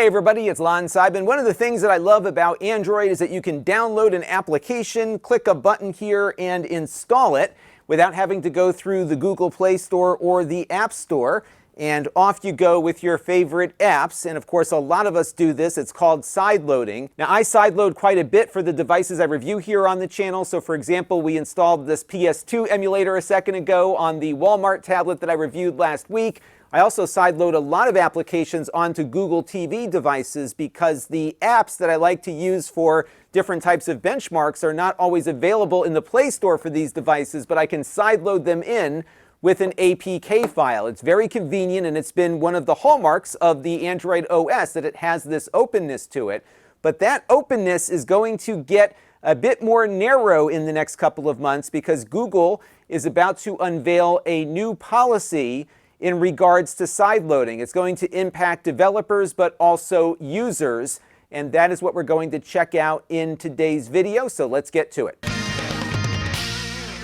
Hey everybody, it's Lon.TV. One of the things that I love about Android is that you can download an application, click a button here, and install it without having to go through the Google Play Store or the App Store. And off you go with your favorite apps. And of course, a lot of us do this. It's called sideloading. Now, I sideload quite a bit for the devices I review here on the channel. So for example, we installed this PS2 emulator a second ago on the Walmart tablet that I reviewed last week. I also sideload a lot of applications onto Google TV devices because the apps that I like to use for different types of benchmarks are not always available in the Play Store for these devices, but I can sideload them in with an APK file. It's very convenient, and it's been one of the hallmarks of the Android OS that it has this openness to it. But that openness is going to get a bit more narrow in the next couple of months because Google is about to unveil a new policy in regards to sideloading. It's going to impact developers but also users, and that is what we're going to check out in today's video, so let's get to it.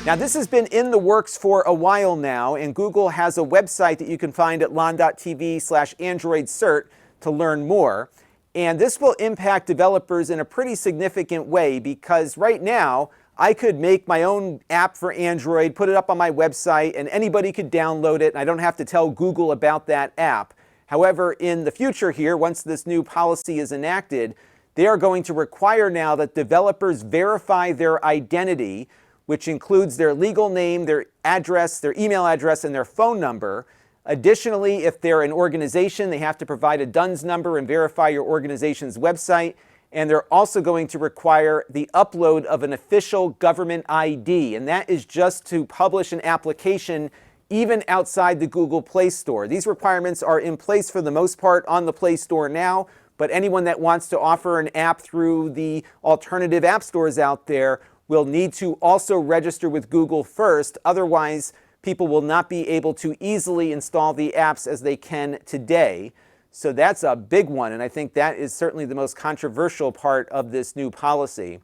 Now, this has been in the works for a while now, and Google has a website that you can find at Lon.TV/AndroidCert to learn more. And this will impact developers in a pretty significant way because right now, I could make my own app for Android, put it up on my website, and anybody could download it, and I don't have to tell Google about that app. However, in the future here, once this new policy is enacted, they are going to require now that developers verify their identity, which includes their legal name, their address, their email address, and their phone number. Additionally, if they're an organization, they have to provide a DUNS number and verify your organization's website. And they're also going to require the upload of an official government ID, and that is just to publish an application even outside the Google Play Store. These requirements are in place for the most part on the Play Store now, but anyone that wants to offer an app through the alternative app stores out there will need to also register with Google first. Otherwise, people will not be able to easily install the apps as they can today. So that's a big one, and I think that is certainly the most controversial part of this new policy.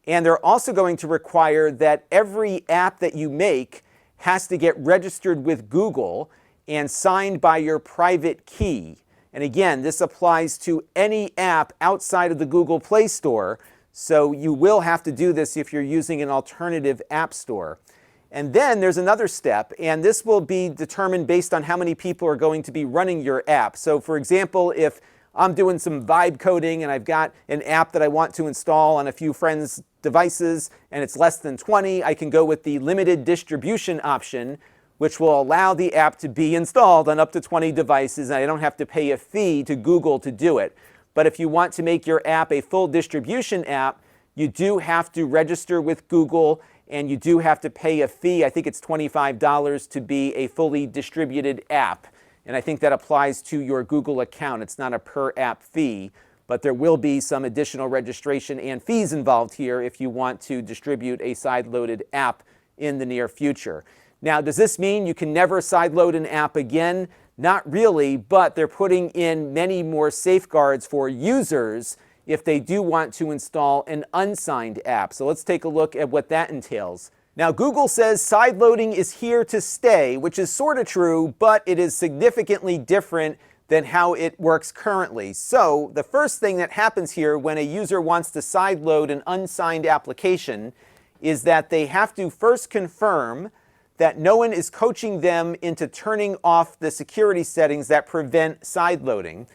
And they're also going to require that every app that you make has to get registered with Google and signed by your private key. And again, this applies to any app outside of the Google Play Store, so you will have to do this if you're using an alternative app store. And then there's another step, and this will be determined based on how many people are going to be running your app. So for example, if I'm doing some vibe coding and I've got an app that I want to install on a few friends' devices and it's less than 20, I can go with the limited distribution option, which will allow the app to be installed on up to 20 devices, and I don't have to pay a fee to Google to do it. But if you want to make your app a full distribution app, you do have to register with Google and you do have to pay a fee. I think it's $25 to be a fully distributed app. And I think that applies to your Google account. It's not a per app fee, but there will be some additional registration and fees involved here if you want to distribute a sideloaded app in the near future. Now, does this mean you can never sideload an app again? Not really, but they're putting in many more safeguards for users if they do want to install an unsigned app. So let's take a look at what that entails. Now, Google says sideloading is here to stay, which is sort of true, but it is significantly different than how it works currently. So the first thing that happens here when a user wants to sideload an unsigned application is that they have to first confirm that no one is coaching them into turning off the security settings that prevent sideloading.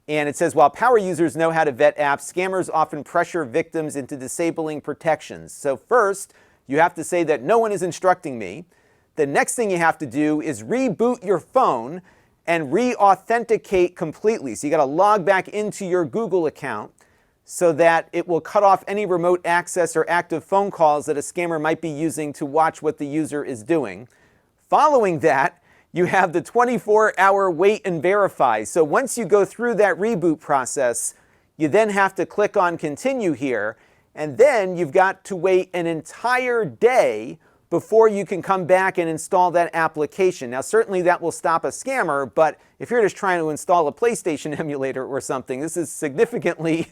And it says, while power users know how to vet apps, scammers often pressure victims into disabling protections. So first, you have to say that no one is instructing me. The next thing you have to do is reboot your phone and re-authenticate completely. So you got to log back into your Google account so that it will cut off any remote access or active phone calls that a scammer might be using to watch what the user is doing. Following that, you have the 24-hour wait and verify. So once you go through that reboot process, you then have to click on continue here, and then you've got to wait an entire day before you can come back and install that application. Now, certainly that will stop a scammer, but if you're just trying to install a PlayStation emulator or something, this is significantly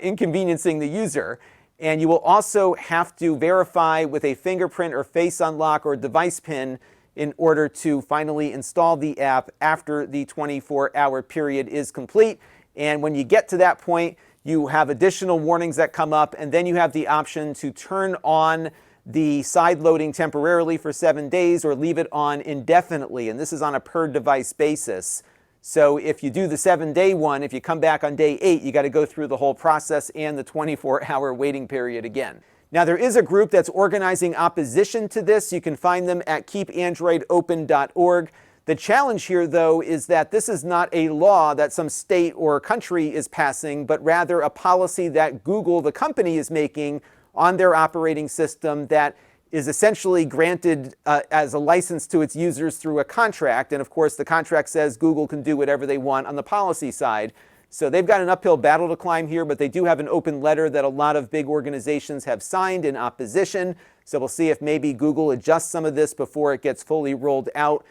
inconveniencing the user. And you will also have to verify with a fingerprint or face unlock or device pin in order to finally install the app after the 24-hour period is complete. And when you get to that point, you have additional warnings that come up, and then you have the option to turn on the side loading temporarily for 7 days or leave it on indefinitely. And this is on a per device basis. So if you do the 7-day one, if you come back on day 8, you got to go through the whole process and the 24-hour waiting period again. Now, there is a group that's organizing opposition to this. You can find them at keepandroidopen.org. The challenge here, though, is that this is not a law that some state or country is passing, but rather a policy that Google, the company, is making on their operating system that is essentially granted as a license to its users through a contract. And of course, the contract says Google can do whatever they want on the policy side. So they've got an uphill battle to climb here, but they do have an open letter that a lot of big organizations have signed in opposition. So we'll see if maybe Google adjusts some of this before it gets fully rolled out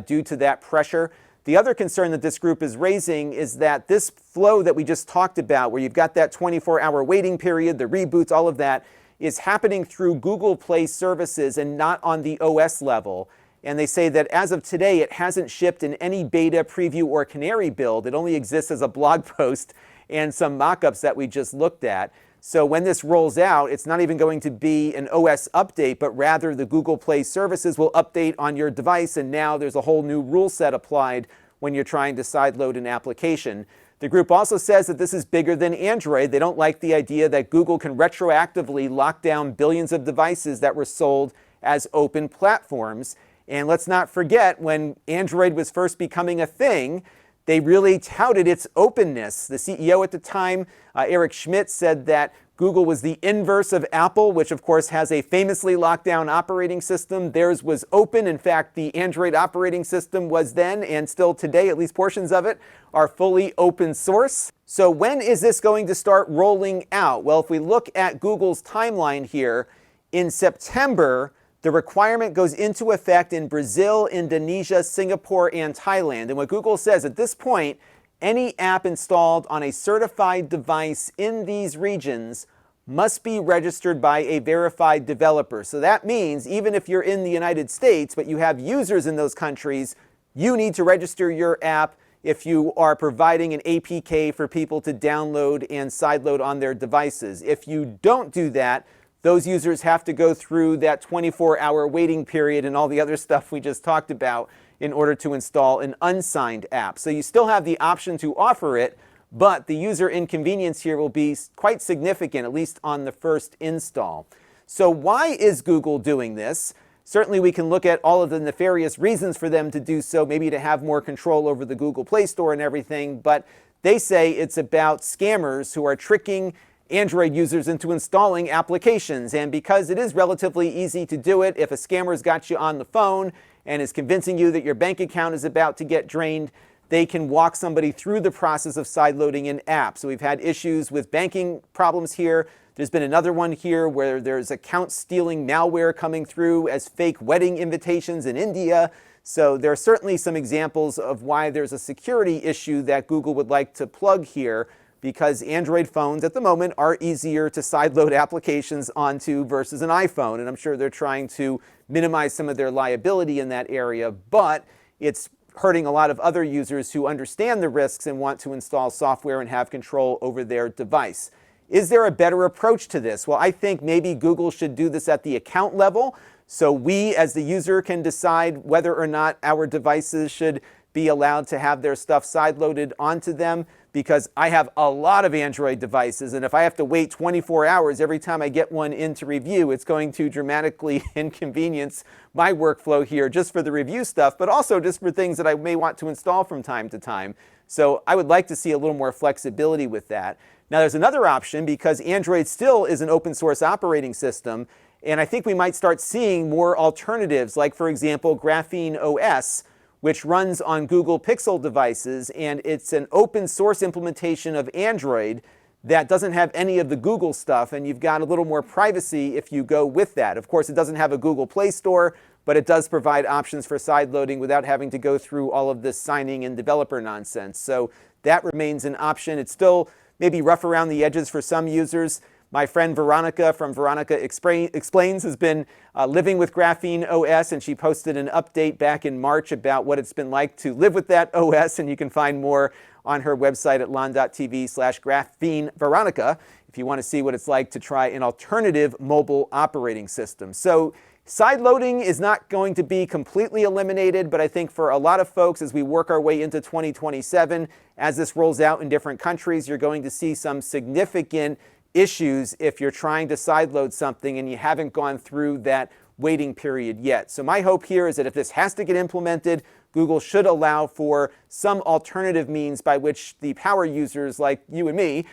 due to that pressure. The other concern that this group is raising is that this flow that we just talked about, where you've got that 24-hour waiting period, the reboots, all of that, is happening through Google Play services and not on the OS level. And they say that as of today, it hasn't shipped in any beta, preview, or canary build. It only exists as a blog post and some mock-ups that we just looked at. So when this rolls out, it's not even going to be an OS update, but rather the Google Play services will update on your device, and now there's a whole new rule set applied when you're trying to sideload an application. The group also says that this is bigger than Android. They don't like the idea that Google can retroactively lock down billions of devices that were sold as open platforms. And let's not forget, when Android was first becoming a thing, they really touted its openness. The CEO at the time, Eric Schmidt, said that Google was the inverse of Apple, which of course has a famously locked down operating system. Theirs was open. In fact, the Android operating system was then, and still today, at least portions of it, are fully open source. So when is this going to start rolling out? Well, if we look at Google's timeline here, in September, the requirement goes into effect in Brazil, Indonesia, Singapore, and Thailand. And what Google says at this point, any app installed on a certified device in these regions must be registered by a verified developer. So that means even if you're in the United States, but you have users in those countries, you need to register your app if you are providing an APK for people to download and sideload on their devices. If you don't do that, those users have to go through that 24-hour waiting period and all the other stuff we just talked about in order to install an unsigned app. So you still have the option to offer it, but the user inconvenience here will be quite significant, at least on the first install. So why is Google doing this? Certainly we can look at all of the nefarious reasons for them to do so, maybe to have more control over the Google Play Store and everything, but they say it's about scammers who are tricking Android users into installing applications. And because it is relatively easy to do it, if a scammer's got you on the phone and is convincing you that your bank account is about to get drained, they can walk somebody through the process of sideloading an app. So we've had issues with banking problems here. There's been another one here where there's account stealing malware coming through as fake wedding invitations in India. So there are certainly some examples of why there's a security issue that Google would like to plug here, because Android phones at the moment are easier to sideload applications onto versus an iPhone. And I'm sure they're trying to minimize some of their liability in that area, but it's hurting a lot of other users who understand the risks and want to install software and have control over their device. Is there a better approach to this? Well, I think maybe Google should do this at the account level, so we as the user can decide whether or not our devices should be allowed to have their stuff sideloaded onto them, because I have a lot of Android devices, and if I have to wait 24 hours every time I get one in to review, it's going to dramatically inconvenience my workflow here just for the review stuff, but also just for things that I may want to install from time to time. So I would like to see a little more flexibility with that. Now there's another option, because Android still is an open source operating system, and I think we might start seeing more alternatives, like for example Graphene OS, which runs on Google Pixel devices, and it's an open source implementation of Android that doesn't have any of the Google stuff, and you've got a little more privacy if you go with that. Of course, it doesn't have a Google Play Store, but it does provide options for sideloading without having to go through all of this signing and developer nonsense. So that remains an option. It's still maybe rough around the edges for some users. My friend Veronica from Veronica Explains has been living with Graphene OS, and she posted an update back in March about what it's been like to live with that OS, and you can find more on her website at Lon.TV/GrapheneVeronica if you want to see what it's like to try an alternative mobile operating system. So sideloading is not going to be completely eliminated, but I think for a lot of folks, as we work our way into 2027, as this rolls out in different countries, you're going to see some significant issues if you're trying to sideload something and you haven't gone through that waiting period yet. So my hope here is that if this has to get implemented, Google should allow for some alternative means by which the power users like you and me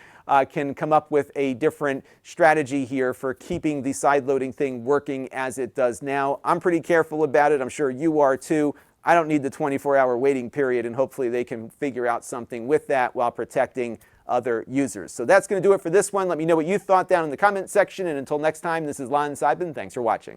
can come up with a different strategy here for keeping the sideloading thing working as it does now. I'm pretty careful about it. I'm sure you are too. I don't need the 24-hour waiting period, and hopefully they can figure out something with that while protecting other users. So that's going to do it for this one. Let me know what you thought down in the comment section, and until next time, this is Lon Seidman. Thanks for watching.